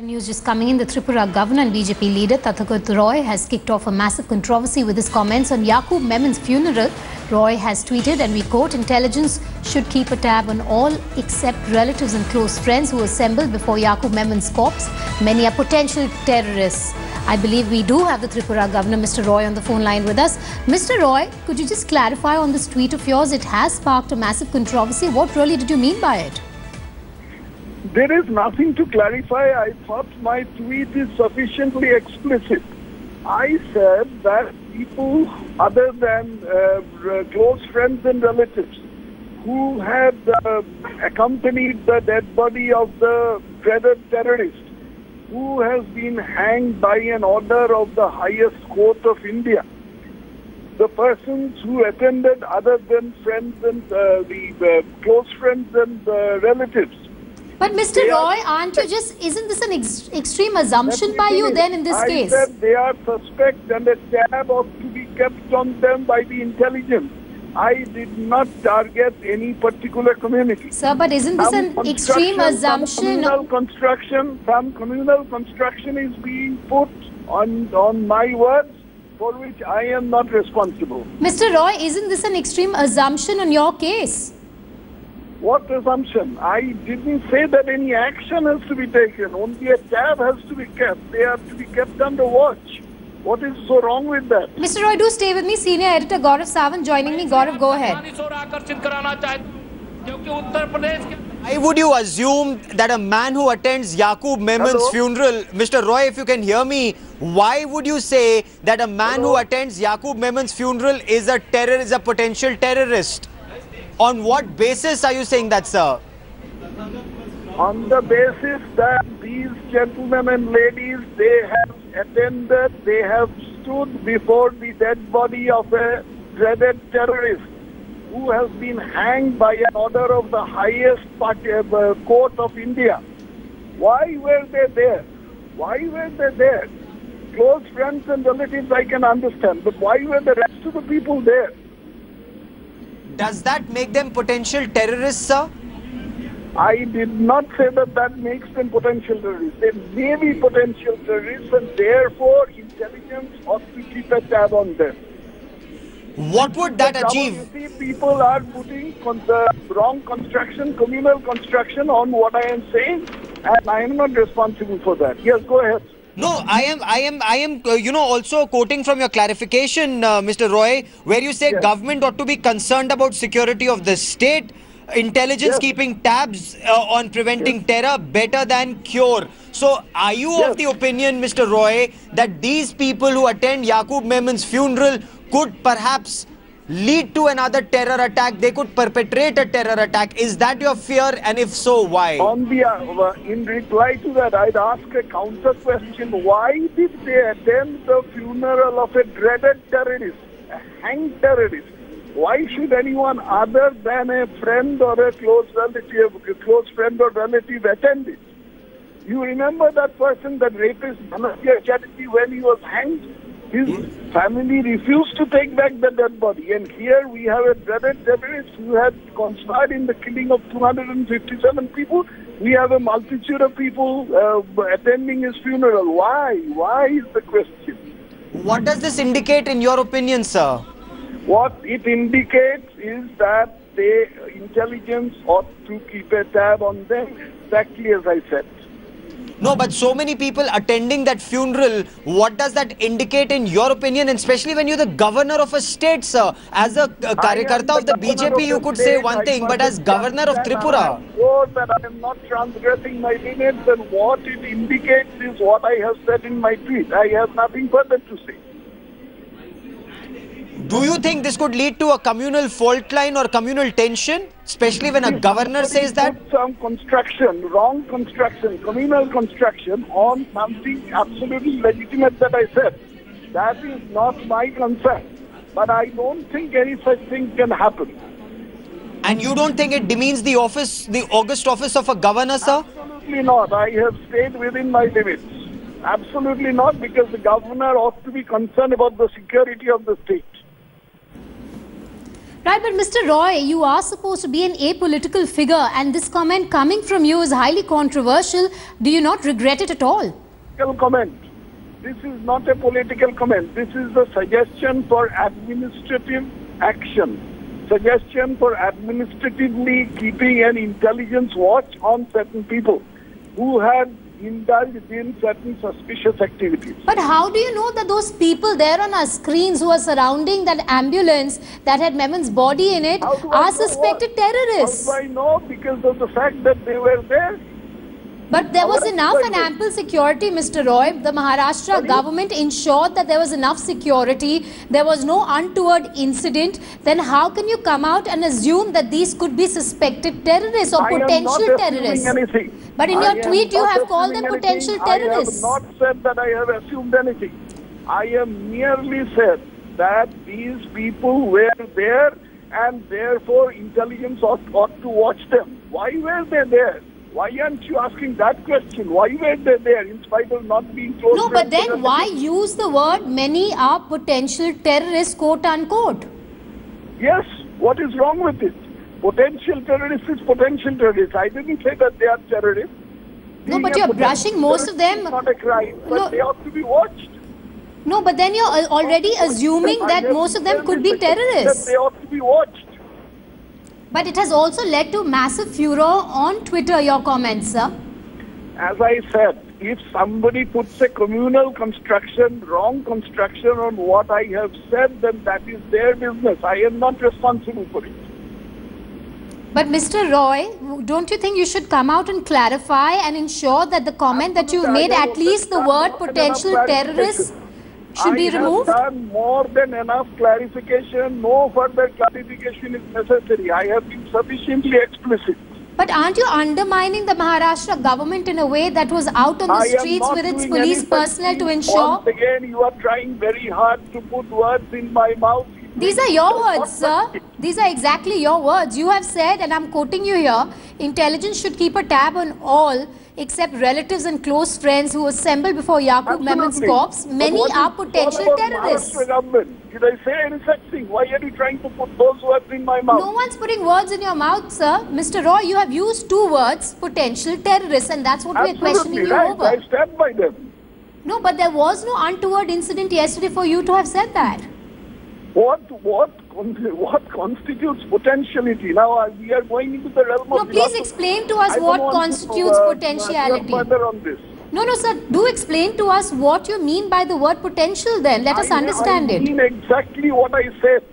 News just coming in. The Tripura governor and BJP leader Tathagata Roy has kicked off a massive controversy with his comments on Yakub Memon's funeral. Roy has tweeted, and we quote, "Intelligence should keep a tab on all except relatives and close friends who assembled before Yakub Memon's corpse. Many are potential terrorists." I believe we do have the Tripura governor, Mr. Roy, on the phone line with us. Mr. Roy, could you just clarify on this tweet of yours? It has sparked a massive controversy. What really did you mean by it? There is nothing to clarify. I thought my tweet is sufficiently explicit. I said that people other than close friends and relatives who had accompanied the dead body of the dreaded terrorist who has been hanged by an order of the highest court of India, the persons who attended other than friends and the close friends and relatives. But Mr. Roy, isn't this an extreme assumption by you then in this case? I said they are suspect and a tab ought to be kept on them by the intelligence. I did not target any particular community. Sir, but isn't this an extreme assumption? Some communal construction is being put on my words, for which I am not responsible. Mr. Roy, isn't this an extreme assumption on your case? What assumption? I didn't say that any action has to be taken. Only a tab has to be kept. They have to be kept under watch. What is so wrong with that? Mr. Roy, do stay with me. Senior editor Gaurav Sawant joining me. Gaurav, go ahead. Why would you assume that a man who attends Yakub Memon's funeral, Mr. Roy, if you can hear me, why would you say that a man who attends Yakub Memon's funeral is a potential terrorist? On what basis are you saying that, sir? On the basis that these gentlemen and ladies, they have attended, they have stood before the dead body of a dreaded terrorist who has been hanged by an order of the highest court of India. Why were they there? Why were they there? Close friends and relatives I can understand, but why were the rest of the people there? Does that make them potential terrorists, sir? I did not say that that makes them potential terrorists. They may be potential terrorists, and therefore intelligence ought to keep a tab on them. What would that achieve? People are putting the wrong construction, communal construction on what I am saying, and I am not responsible for that. Yes, go ahead. No, I am, also quoting from your clarification, Mr. Roy, where you say government ought to be concerned about security of the state, intelligence keeping tabs on preventing terror better than cure. So, are you of the opinion, Mr. Roy, that these people who attend Yakub Memon's funeral could perhaps lead to another terror attack? They could perpetrate a terror attack. Is that your fear, and if so, why? In reply to that, I'd ask a counter question. Why did they attend the funeral of a dreaded terrorist, a hanged terrorist? Why should anyone other than a friend or a close friend or relative attend it? You remember that person, that rapist, Chatterjee, when he was hanged? His family refused to take back the dead body. And here we have a dreaded terrorist who had conspired in the killing of 257 people. We have a multitude of people attending his funeral. Why? Why is the question? What does this indicate in your opinion, sir? What it indicates is that the intelligence ought to keep a tab on them, exactly as I said. No, but so many people attending that funeral, what does that indicate in your opinion, and especially when you're the governor of a state, sir? As a Karyakarta of the BJP, you could say one thing, but as governor of Tripura. I'm sure that I am not transgressing my limits, and what it indicates is what I have said in my tweet. I have nothing further to say. Do you think this could lead to a communal fault line or communal tension, especially when a governor says that? Some construction, wrong construction, communal construction on something absolutely legitimate that I said. That is not my concern. But I don't think any such thing can happen. And you don't think it demeans the office, the august office of a governor, sir? Absolutely not. I have stayed within my limits. Absolutely not, because the governor ought to be concerned about the security of the state. Right, but Mr. Roy, you are supposed to be an apolitical figure, and this comment coming from you is highly controversial. Do you not regret it at all? Political comment. This is not a political comment. This is a suggestion for administrative action. Suggestion for administratively keeping an intelligence watch on certain people who had indulged in certain suspicious activities. But how do you know that those people there on our screens who are surrounding that ambulance that had Memon's body in it are suspected terrorists? How do I know? Because of the fact that they were there. But there was enough and ample security, Mr. Roy. The Maharashtra government ensured that there was enough security. There was no untoward incident. Then how can you come out and assume that these could be suspected terrorists or potential terrorists? Anything. But in your tweet, you have called them potential terrorists. I have not said that I have assumed anything. I have merely said that these people were there and therefore intelligence ought to watch them. Why were they there? Why aren't you asking that question? Why were they there in spite of not being close? No, but then why use the word many are potential terrorists, quote unquote? Yes, what is wrong with it? Potential terrorists is potential terrorists. I didn't say that they are terrorists. No, but you're brushing most of them. It's not a crime, but they ought to be watched. No, but then you're already assuming that most of them could be terrorists. That they ought to be watched. But it has also led to massive furor on Twitter, your comments, sir. As I said, if somebody puts a communal construction, wrong construction on what I have said, then that is their business. I am not responsible for it. But Mr. Roy, don't you think you should come out and clarify and ensure that the comment that you made, at least the word potential terrorists, should be removed? I have done more than enough clarification. No further clarification is necessary. I have been sufficiently explicit. But aren't you undermining the Maharashtra government in a way that was out on the streets with its police personnel to ensure? Once again, you are trying very hard to put words in my mouth. These are your words, sir. These are exactly your words. You have said, and I'm quoting you here, intelligence should keep a tab on all except relatives and close friends who assemble before Yakub Memon's corpse. Many are potential terrorists. Did I say any such thing? Why are you trying to put those words in my mouth? No one's putting words in your mouth, sir. Mr. Roy, you have used two words, potential terrorists, and that's what we're questioning you over. I stand by them. No, but there was no untoward incident yesterday for you to have said that. What constitutes potentiality? Now we are going into the realm of... No, please explain to us what constitutes potentiality. Further on this. No, sir. Do explain to us what you mean by the word potential then. Let us understand it. I mean exactly what I said.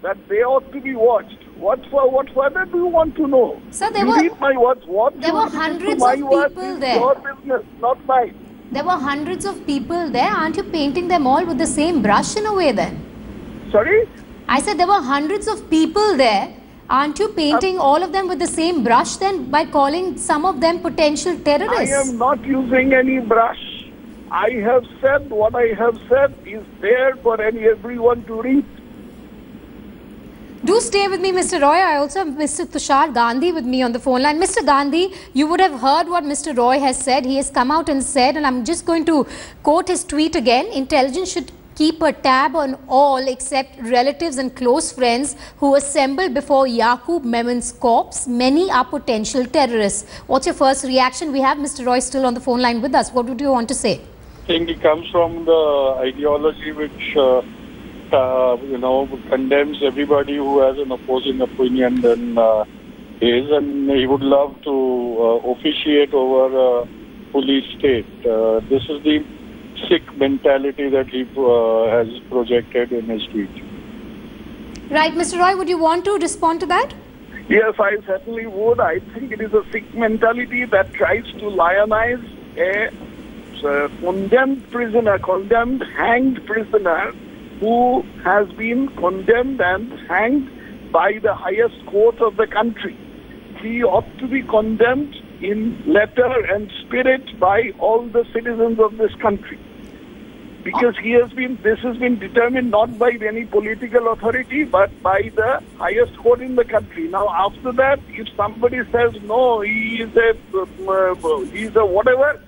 That they ought to be watched. What further do you want to know? Sir, read my words. There were hundreds of people there. Your business, not mine. There were hundreds of people there. Aren't you painting them all with the same brush in a way then? Sorry? I said there were hundreds of people there. Aren't you painting all of them with the same brush then by calling some of them potential terrorists? I am not using any brush. I have said what I have said is there for everyone to read. Do stay with me, Mr. Roy. I also have Mr. Tushar Gandhi with me on the phone line. Mr. Gandhi, you would have heard what Mr. Roy has said. He has come out and said, and I'm just going to quote his tweet again, intelligence should keep a tab on all except relatives and close friends who assemble before Yakub Memon's corpse. Many are potential terrorists. What's your first reaction? We have Mr. Roy still on the phone line with us. What would you want to say? I think it comes from the ideology which, condemns everybody who has an opposing opinion than his, and he would love to officiate over a police state. This is the sick mentality that he has projected in his tweet. Right, Mr. Roy, would you want to respond to that? Yes, I certainly would. I think it is a sick mentality that tries to lionize a condemned prisoner, hanged prisoner who has been condemned and hanged by the highest court of the country. He ought to be condemned in letter and spirit by all the citizens of this country. Because this has been determined not by any political authority, but by the highest court in the country. Now, after that, if somebody says, no, he is a whatever,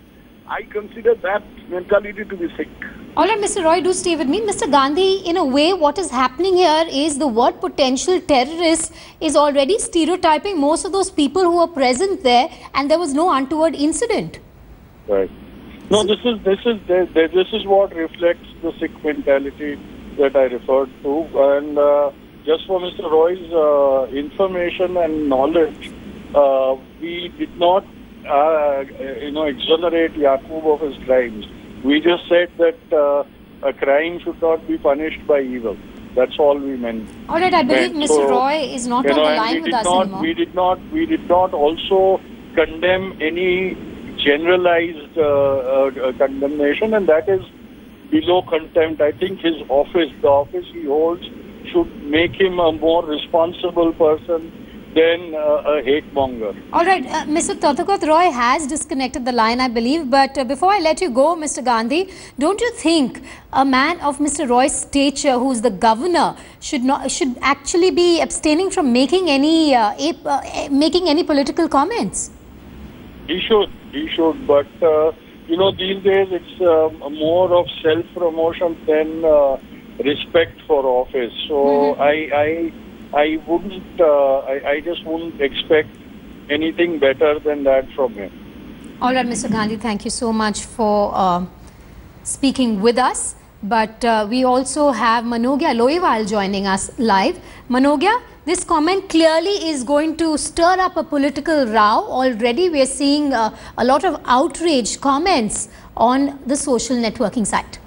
I consider that mentality to be sick. All right, Mr. Roy, do stay with me. Mr. Gandhi, in a way, what is happening here is the word potential terrorist is already stereotyping most of those people who were present there, and there was no untoward incident. Right. No, this is what reflects the Sikh mentality that I referred to. And just for Mr. Roy's information and knowledge, we did not, exonerate Yakub of his crimes. We just said that a crime should not be punished by evil. That's all we meant. All right, I believe Mr. Roy is not on the line with us anymore. We did not also condemn any generalized condemnation, and that is below contempt. I think his office, the office he holds, should make him a more responsible person than a hate monger. All right, Mr. Tathagata Roy has disconnected the line, I believe. But before I let you go, Mr. Gandhi, don't you think a man of Mr. Roy's stature, who's the governor, should actually be abstaining from making any political comments? He should. But these days it's more of self-promotion than respect for office. So I wouldn't. I just wouldn't expect anything better than that from him. All right, Mr. Gandhi, thank you so much for speaking with us. But we also have Manogya Loiwal joining us live. Manogya, this comment clearly is going to stir up a political row. Already we are seeing a lot of outrage comments on the social networking site.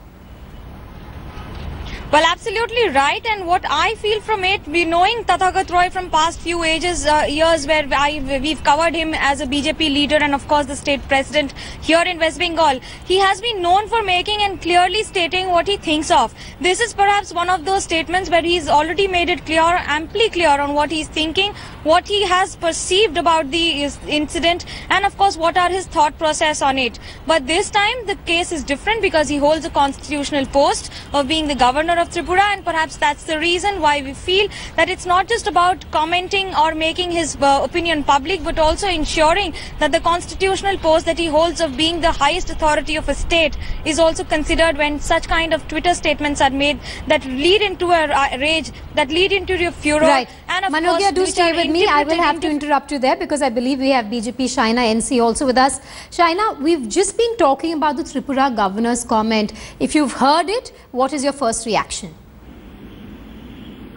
Well, absolutely right. And what I feel from it, we knowing Tathagata Roy from past few years where we've covered him as a BJP leader and of course the state president here in West Bengal. He has been known for making and clearly stating what he thinks of. This is perhaps one of those statements where he's already made it clear, amply clear on what he's thinking, what he has perceived about the incident, and of course what are his thought process on it. But this time the case is different because he holds a constitutional post of being the governor of Tripura, and perhaps that's the reason why we feel that it's not just about commenting or making his opinion public, but also ensuring that the constitutional post that he holds of being the highest authority of a state is also considered when such kind of Twitter statements are made that lead into a rage, that lead into a furor. Right. And of Manogya, course, do stay with me. I will have to interrupt you there because I believe we have BJP Shaina NC also with us. Shaina, we've just been talking about the Tripura governor's comment. If you've heard it, what is your first reaction?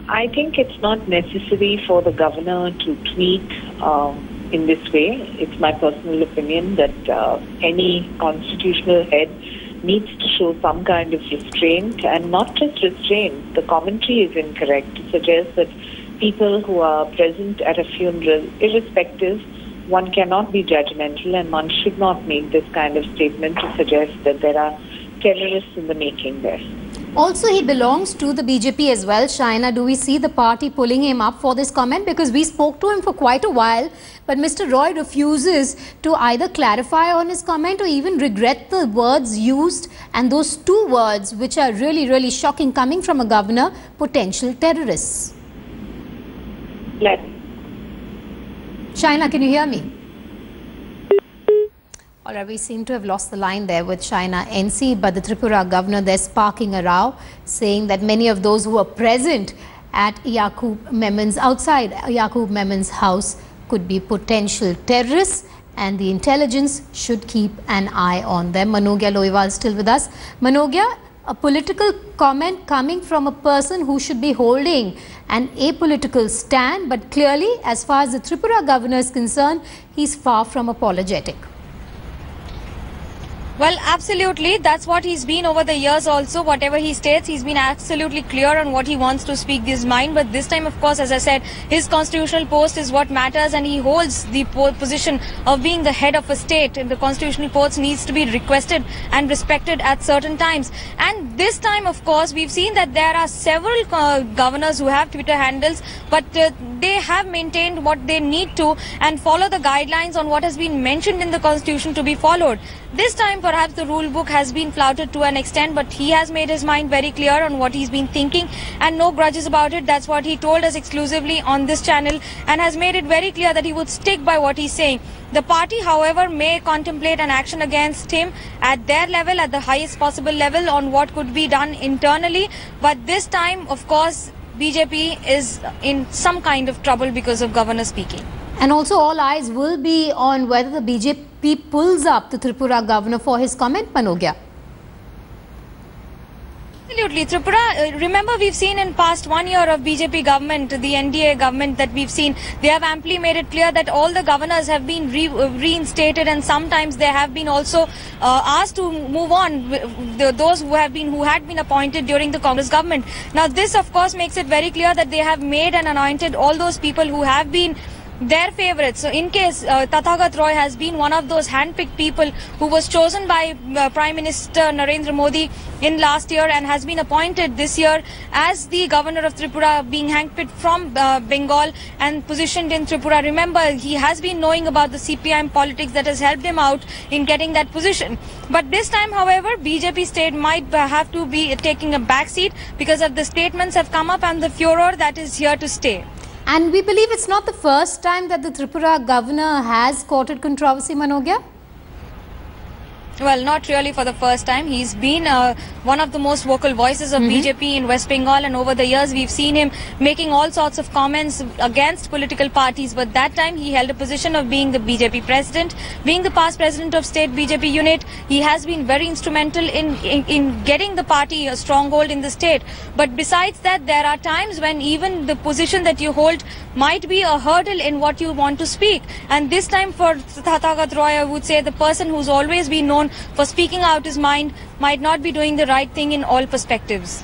I think it's not necessary for the governor to tweet in this way. It's my personal opinion that any constitutional head needs to show some kind of restraint, and not just restraint. The commentary is incorrect to suggest that people who are present at a funeral, irrespective, one cannot be judgmental, and one should not make this kind of statement to suggest that there are terrorists in the making there. Also, he belongs to the BJP as well. Shaina, do we see the party pulling him up for this comment? Because we spoke to him for quite a while, but Mr. Roy refuses to either clarify on his comment or even regret the words used, and those two words which are really, really shocking coming from a governor, potential terrorists. Shaina, can you hear me? All right, we seem to have lost the line there with Shaina NC, but the Tripura governor there sparking a row, saying that many of those who were present at Yakub Memon's, outside Yakub Memon's house, could be potential terrorists, and the intelligence should keep an eye on them. Manogya Loiwal still with us. Manogya, a political comment coming from a person who should be holding an apolitical stand, but clearly, as far as the Tripura governor is concerned, he's far from apologetic. Well, absolutely. That's what he's been over the years also. Whatever he states, he's been absolutely clear on what he wants to speak his mind. But this time, of course, as I said, his constitutional post is what matters, and he holds the position of being the head of a state. And the constitutional post needs to be requested and respected at certain times. And this time, of course, we've seen that there are several governors who have Twitter handles, but they have maintained what they need to and follow the guidelines on what has been mentioned in the constitution to be followed. This time perhaps the rule book has been flouted to an extent, but he has made his mind very clear on what he's been thinking and no grudges about it. That's what he told us exclusively on this channel and has made it very clear that he would stick by what he's saying. The party, however, may contemplate an action against him at their level, at the highest possible level, on what could be done internally. But this time, of course, BJP is in some kind of trouble because of governor speaking. And also all eyes will be on whether the BJP pulls up the Tripura governor for his comment, Manogya. Absolutely. Tripura, remember we've seen in past 1 year of BJP government, the NDA government that we've seen, they have amply made it clear that all the governors have been reinstated, and sometimes they have been also asked to move on, those who had been appointed during the Congress government. Now this of course makes it very clear that they have made and anointed all those people who have been their favorites. So in case Tathagata Roy has been one of those hand-picked people who was chosen by Prime Minister Narendra Modi in last year and has been appointed this year as the governor of Tripura, being hand-picked from Bengal and positioned in Tripura. Remember, he has been knowing about the CPIM politics that has helped him out in getting that position. But this time, however, BJP state might have to be taking a backseat because of the statements have come up and the furor that is here to stay. And we believe it's not the first time that the Tripura governor has courted controversy, Manogya? Well, not really for the first time. He's been one of the most vocal voices of BJP in West Bengal, and over the years we've seen him making all sorts of comments against political parties. But that time he held a position of being the BJP president, being the past president of state BJP unit. He has been very instrumental in getting the party a stronghold in the state. But besides that, there are times when even the position that you hold might be a hurdle in what you want to speak. And this time for Tathagata Roy, I would say the person who's always been known for speaking out his mind might not be doing the right thing in all perspectives.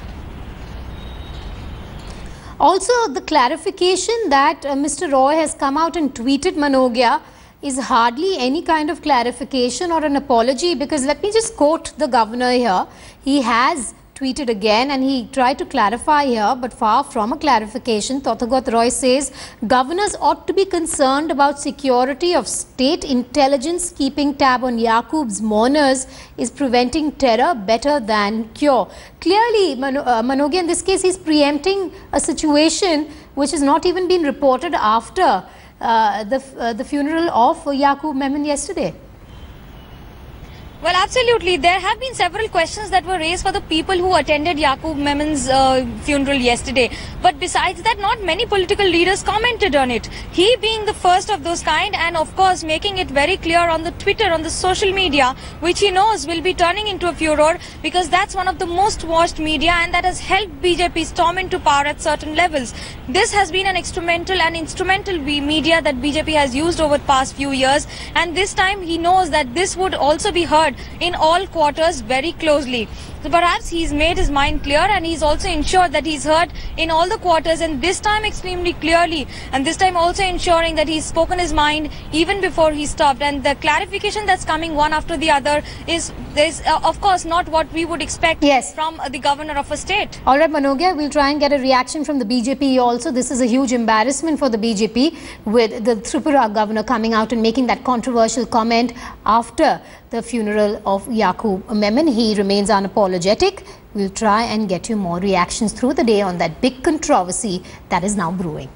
Also, the clarification that Mr. Roy has come out and tweeted, Manogya, is hardly any kind of clarification or an apology, because let me just quote the governor here. He has tweeted again and he tried to clarify here, but far from a clarification. Tathagata Roy says governors ought to be concerned about security of state intelligence. Keeping tab on Yakub's mourners is preventing terror better than cure. Clearly, Manogya, in this case, he's preempting a situation which has not even been reported after the funeral of Yakub Memon yesterday. Well, absolutely. There have been several questions that were raised for the people who attended Yakub Memon's funeral yesterday. But besides that, not many political leaders commented on it. He being the first of those kind, and of course making it very clear on the Twitter, on the social media, which he knows will be turning into a furor, because that's one of the most watched media and that has helped BJP storm into power at certain levels. This has been an instrumental media that BJP has used over the past few years, and this time he knows that this would also be heard in all quarters very closely. So perhaps he's made his mind clear, and he's also ensured that he's heard in all the quarters, and this time extremely clearly, and this time also ensuring that he's spoken his mind even before he stopped. And the clarification that's coming one after the other is of course not what we would expect from the governor of a state. All right, Manogya, we'll try and get a reaction from the BJP also. This is a huge embarrassment for the BJP, with the Tripura governor coming out and making that controversial comment after the funeral of Yakub Memon. He remains unapologetic. We'll try and get you more reactions through the day on that big controversy that is now brewing.